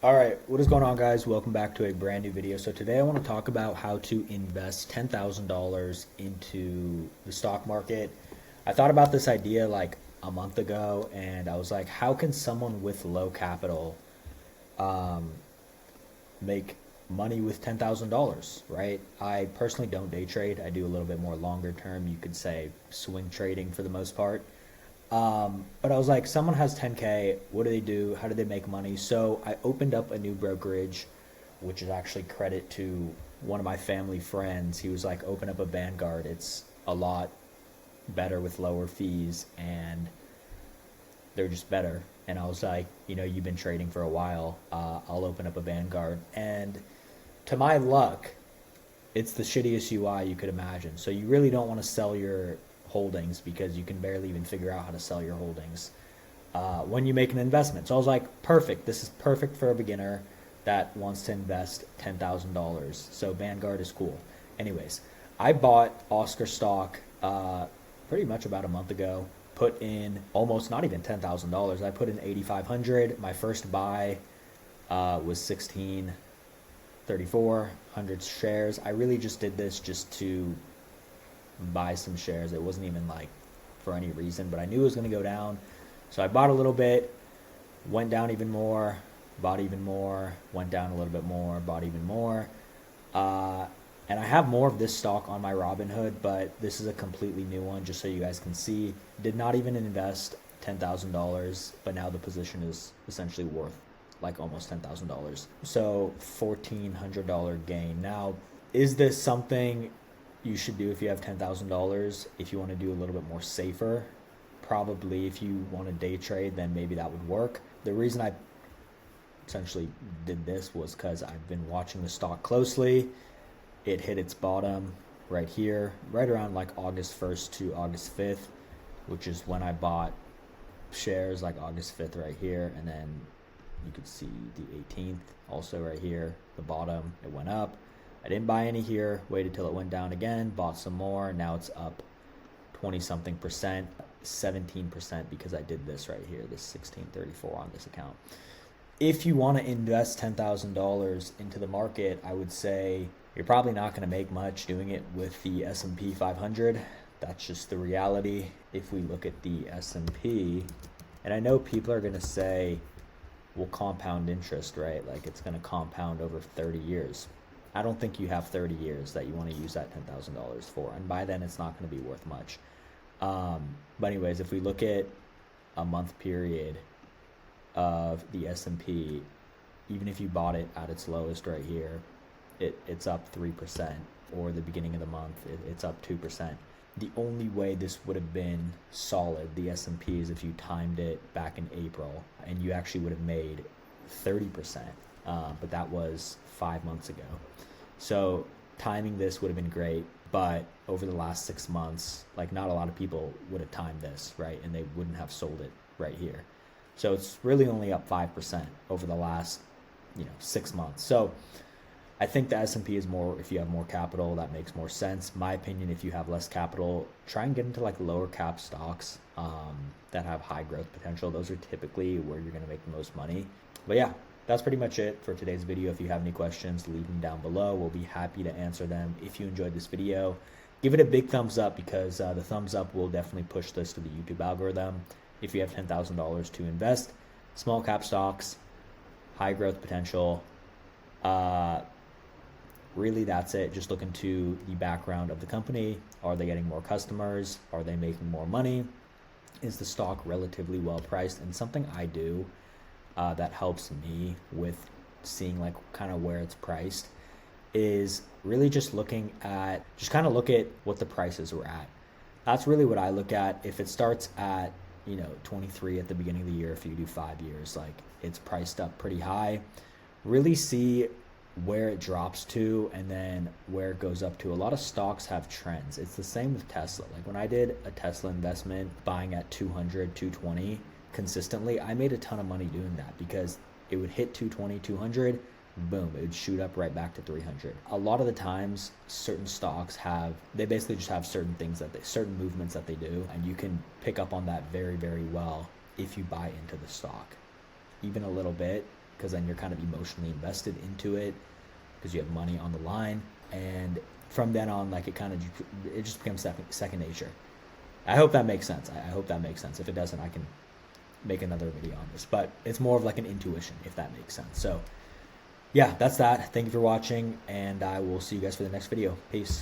All right, what is going on, guys? Welcome back to a brand new video. So today I want to talk about how to invest $10,000 into the stock market. I thought about this idea like a month ago, and I was like, how can someone with low capital make money with $10,000, right? I personally don't day trade. I do a little bit more longer term. You could say swing trading for the most part. But I was like, someone has 10K. What do they do? How do they make money? So I opened up a new brokerage, which is actually credit to one of my family friends. He was like, open up a Vanguard. It's a lot better with lower fees and they're just better. And I was like, you've been trading for a while. I'll open up a Vanguard. And to my luck, it's the shittiest UI you could imagine. So you really don't want to sell your holdings because you can barely even figure out how to sell your holdings when you make an investment. So I was like, perfect. This is perfect for a beginner that wants to invest $10,000. So Vanguard is cool. Anyways, I bought Oscar stock pretty much about a month ago. Put in almost not even $10,000. I put in 8,500. My first buy was 1634, 100 shares. I really just did this just to buy some shares. It wasn't even like for any reason, but I knew it was going to go down. So I bought a little bit, went down even more, bought even more, went down a little bit more, bought even more. And I have more of this stock on my Robinhood, but this is a completely new one just so you guys can see. Did not even invest $10,000, but now the position is essentially worth like almost $10,000. So $1,400 gain. Now, is this something you should do if you have $10,000? If you want to do a little bit more safer, probably. If you want to day trade, then maybe that would work. The reason I essentially did this was because I've been watching the stock closely. It hit its bottom right here, right around like August 1st to August 5th, which is when I bought shares, like August 5th right here. And then you could see the 18th also right here, the bottom, it went up. I didn't buy any here, waited till it went down again, bought some more. Now it's up 20 something percent, 17% because I did this right here, this 1634 on this account. If you want to invest $10,000 into the market, I would say you're probably not going to make much doing it with the S&P 500. That's just the reality. If we look at the S&P, and I know people are going to say, well, compound interest, right? Like it's going to compound over 30 years. I don't think you have 30 years that you want to use that $10,000 for. And by then, it's not going to be worth much. But anyways, if we look at a month period of the S&P, even if you bought it at its lowest right here, it's up 3%, or the beginning of the month, it's up 2%. The only way this would have been solid, the S&P, is if you timed it back in April and you actually would have made 30%. But that was 5 months ago. So timing this would have been great, but over the last 6 months, like not a lot of people would have timed this, right? And they wouldn't have sold it right here. So it's really only up 5% over the last, 6 months. So I think the S&P is more, if you have more capital, that makes more sense. My opinion, if you have less capital, try and get into like lower cap stocks that have high growth potential. Those are typically where you're going to make the most money. But yeah, that's pretty much it for today's video. If you have any questions, leave them down below. We'll be happy to answer them. If you enjoyed this video, give it a big thumbs up because the thumbs up will definitely push this to the YouTube algorithm. If you have $10,000 to invest, small cap stocks, high growth potential, really that's it. Just look into the background of the company. Are they getting more customers? Are they making more money? Is the stock relatively well priced? And something I do that helps me with seeing like kind of where it's priced is really just looking at, just kind of look at what the prices were at. That's really what I look at. If it starts at 23 at the beginning of the year, if you do 5 years, like it's priced up pretty high, really see where it drops to and then where it goes up to. A lot of stocks have trends. It's the same with Tesla. Like when I did a Tesla investment buying at 200, 220 consistently, I made a ton of money doing that because it would hit 220, 200, boom, it would shoot up right back to 300. A lot of the times certain stocks they basically just have certain things certain movements that they do, and you can pick up on that very, very well if you buy into the stock. Even a little bit, because then you're kind of emotionally invested into it because you have money on the line. And from then on, like, it just becomes second nature. I hope that makes sense. I hope that makes sense. If it doesn't, I can make another video on this, but it's more of like an intuition, if that makes sense. So yeah, that's that. Thank you for watching, and I will see you guys for the next video. Peace.